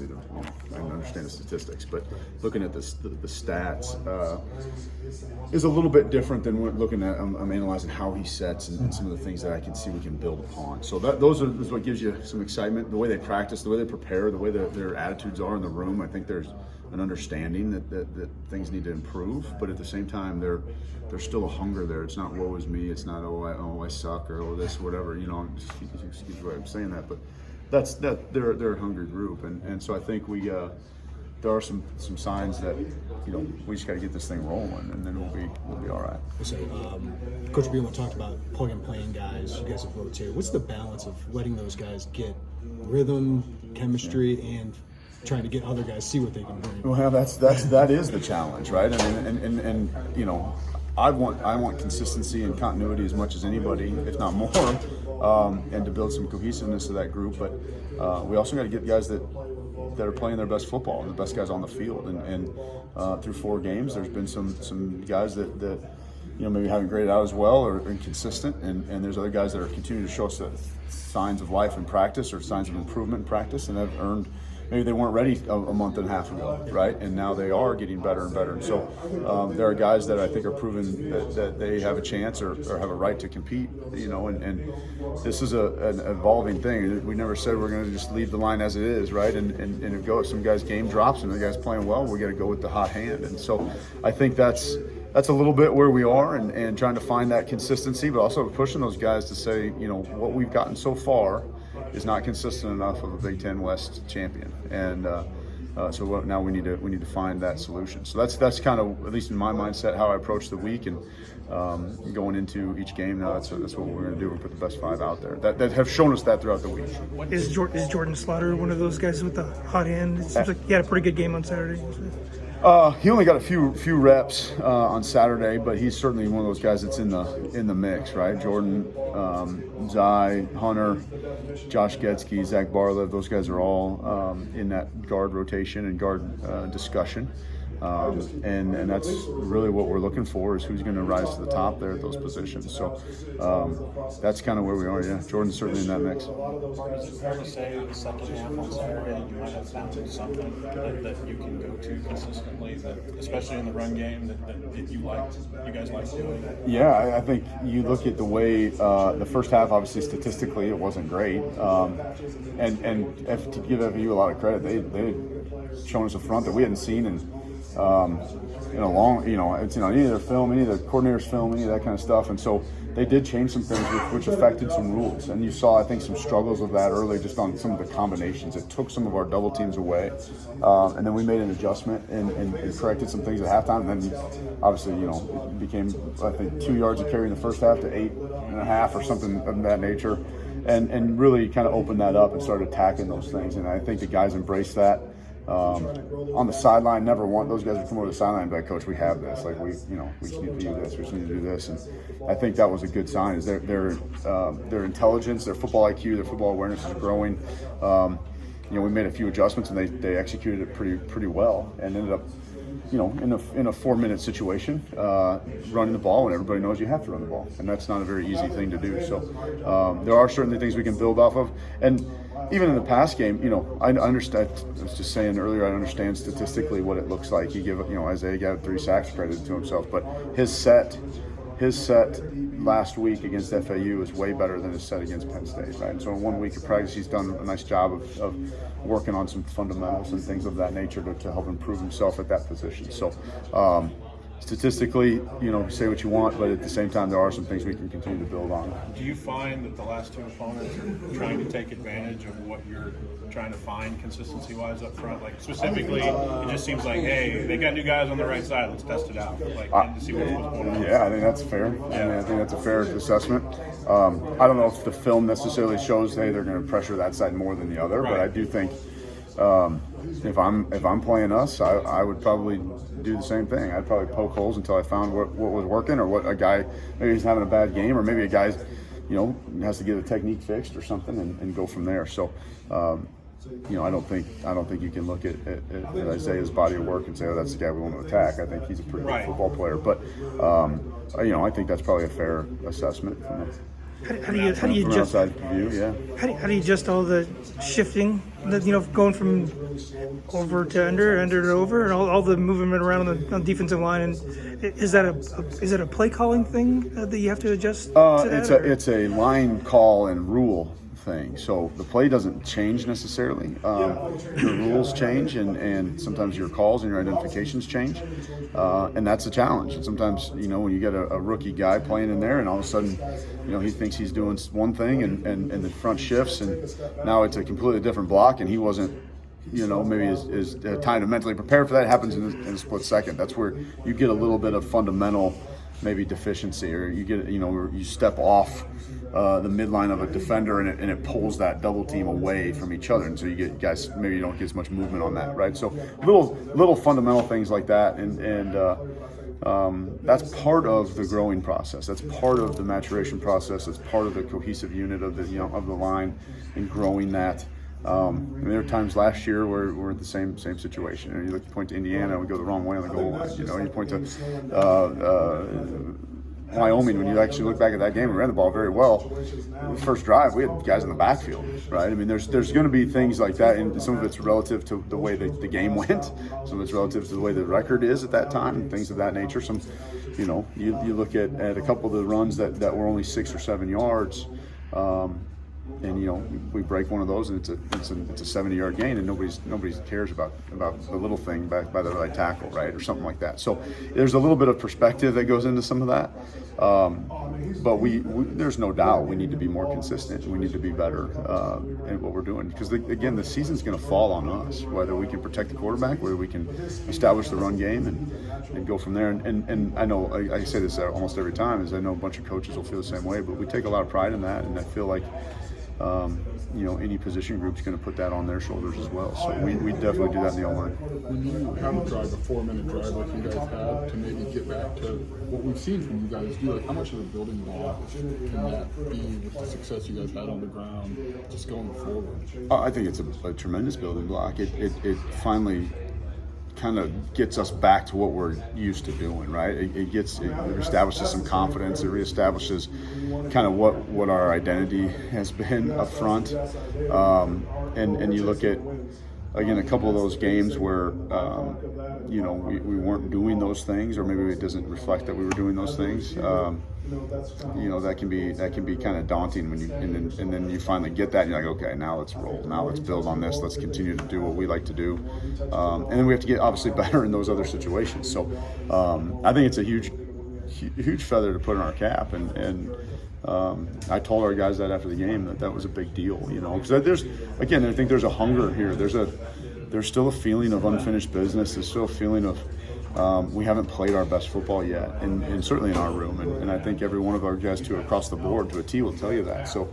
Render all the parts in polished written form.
I understand the statistics, but looking at the stats is a little bit different than what looking at. I'm analyzing how he sets and some of the things that I can see we can build upon. So those is what gives you some excitement. The way they practice, the way they prepare, the way their attitudes are in the room. I think there's an understanding that things need to improve, but at the same time, there's still a hunger there. It's not woe is me. It's not I suck or this or whatever. Excuse the way I'm saying that, but. They're a hungry group, and so I think there are some signs that we just got to get this thing rolling, and then we'll be all right. So, Coach Bielema talked about plug and playing guys. You guys have rotated. What's the balance of letting those guys get rhythm, chemistry, and trying to get other guys see what they can bring? Well, that is the challenge, right? I mean, and I want consistency and continuity as much as anybody, if not more, and to build some cohesiveness to that group. But we also got to get guys that are playing their best football, the best guys on the field. And through 4 games, there's been some guys that maybe haven't graded out as well or inconsistent, and there's other guys that are continuing to show us signs of life in practice or signs of improvement in practice, and have earned. Maybe they weren't ready a month and a half ago, right? And now they are getting better and better. And so there are guys that I think are proving that they have a chance or have a right to compete, and this is an evolving thing. We never said we're going to just leave the line as it is, right? And if some guy's game drops and the guy's playing well, we got to go with the hot hand. And so I think that's a little bit where we are and trying to find that consistency, but also pushing those guys to say, what we've gotten so far is not consistent enough of a Big Ten West champion, and so now we need to find that solution. So that's kind of, at least in my mindset, how I approach the week, and going into each game. Now that's what we're going to do. We're put the best 5 out there that have shown us that throughout the week. Is Jordan Slaughter one of those guys with the hot hand? It seems like he had a pretty good game on Saturday. He only got a few reps on Saturday, but he's certainly one of those guys that's in the mix, right? Jordan, Zai, Hunter, Josh Getzky, Zach Barlev, those guys are all in that guard rotation and guard discussion. And that's really what we're looking for, is who's going to rise to the top there at those positions. So that's kind of where we are. Yeah, Jordan's certainly in that mix. Is it fair to say the second half on Saturday you might have found something that you can go to consistently, that especially in the run game that you guys like doing? Yeah, I think you look at the way the first half, obviously statistically it wasn't great, and to give FAU a lot of credit, they had shown us a front that we hadn't seen in a long, it's any of their film, any of the coordinators' film, any of that kind of stuff, and so they did change some things which affected some rules, and you saw, I think, some struggles of that early just on some of the combinations. It took some of our double teams away, and then we made an adjustment and corrected some things at halftime, and then obviously, it became, I think, 2 yards of carry in the first half to 8.5 or something of that nature, and really kind of opened that up and started attacking those things, and I think the guys embraced that. On the sideline, never want those guys to come over the sideline and be like, "Coach, we have this. Like, we just need to do this. We just need to do this." And I think that was a good sign. Is their intelligence, their football IQ, their football awareness is growing. We made a few adjustments and they executed it pretty well, and ended up, in a 4-minute situation, running the ball when everybody knows you have to run the ball, and that's not a very easy thing to do. So there are certainly things we can build off of, and even in the past game, I understand. I was just saying earlier, I understand statistically what it looks like. Isaiah got 3 sacks, credited to himself, but his set last week against FAU is way better than his set against Penn State, right? And so in 1 week of practice, he's done a nice job of working on some fundamentals and things of that nature to help improve himself at that position. So statistically, say what you want, but at the same time, there are some things we can continue to build on. Do you find that the last 2 opponents are trying to take advantage of what you're trying to find consistency-wise up front? Like, specifically, it just seems like, hey, they got new guys on the right side, let's test it out, and to see what's going on. Yeah, I think that's fair. I think that's a fair assessment. I don't know if the film necessarily shows, hey, they're going to pressure that side more than the other, right. But I do think if I'm playing us, I would probably do the same thing. I'd probably poke holes until I found what was working, or what a guy, maybe he's having a bad game, or maybe a guy's has to get a technique fixed or something, and go from there. So I don't think you can look at Isaiah's body of work and say, oh, that's the guy we want to attack. I think he's a pretty good football player, but I think that's probably a fair assessment from him. How do you From adjust? outside view, yeah. How do you adjust all the shifting? Going from over to under to over, and all the movement around on the defensive line. And is that a play calling thing that you have to adjust? To that, It's a line call and rule thing. So the play doesn't change necessarily. Your rules change, and sometimes your calls and your identifications change, and that's a challenge. And sometimes when you get a rookie guy playing in there, and all of a sudden he thinks he's doing one thing, and the front shifts, and now it's a completely different block, and he wasn't maybe is time to mentally prepare for that. It happens in a split second. That's where you get a little bit of fundamental maybe deficiency, or you get you step off the midline of a defender, and it pulls that double team away from each other, and so you get guys, maybe you don't get as much movement on that, right? So little fundamental things like that, and that's part of the growing process. That's part of the maturation process. It's part of the cohesive unit of the line and growing that. There were times last year where we're in the same situation. You point to Indiana, we go the wrong way on the goal line. You point to Wyoming, when you actually look back at that game, we ran the ball very well. The first drive, we had guys in the backfield, right? I mean, there's going to be things like that, and some of it's relative to the way the game went. Some of it's relative to the way the record is at that time, and things of that nature. Some, you look at a couple of the runs that were only 6 or 7 yards. And we break one of those, and it's a 70-yard gain, and nobody cares about the little thing back by the right tackle, right, or something like that. So there's a little bit of perspective that goes into some of that, but we there's no doubt we need to be more consistent. We need to be better in what we're doing, because again, the season's going to fall on us, whether we can protect the quarterback, whether we can establish the run game, and go from there. And I know I say this almost every time, is I know a bunch of coaches will feel the same way, but we take a lot of pride in that, and I feel like any position group's going to put that on their shoulders as well. So we definitely do that in the O-line. When you have a drive, a 4-minute drive like you guys had, to maybe get back to what we've seen from you guys do, like how much of a building block can that be with the success you guys had on the ground just going forward? I think it's a tremendous building block. It finally kind of gets us back to what we're used to doing, right? It establishes some confidence. It reestablishes kind of what our identity has been up front. And you look at, again, a couple of those games where, we weren't doing those things, or maybe it doesn't reflect that we were doing those things. That can be kind of daunting when and then you finally get that, and you're like, okay, now let's roll. Now let's build on this. Let's continue to do what we like to do, and then we have to get obviously better in those other situations. So I think it's a huge feather to put in our cap, and I told our guys that after the game that was a big deal, because I think there's a hunger here. There's still a feeling of unfinished business. There's still a feeling of we haven't played our best football yet, and certainly in our room. And I think every one of our guys across the board to a T will tell you that. So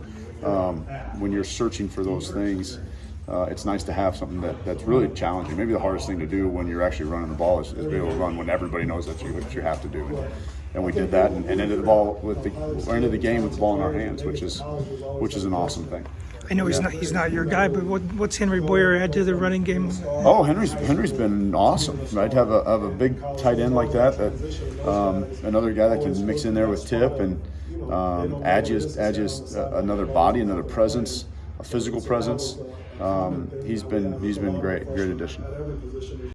when you're searching for those things, it's nice to have something that's really challenging. Maybe the hardest thing to do when you're actually running the ball is be able to run when everybody knows that's what you have to do. And we did that, and ended the game with the ball in our hands, which is an awesome thing. I know he's not your guy, but what's Henry Boyer add to the running game? Oh, Henry's been awesome, right? To have a big tight end like that another guy that can mix in there with Tip, and add just another body, another presence, a physical presence. He's been great addition.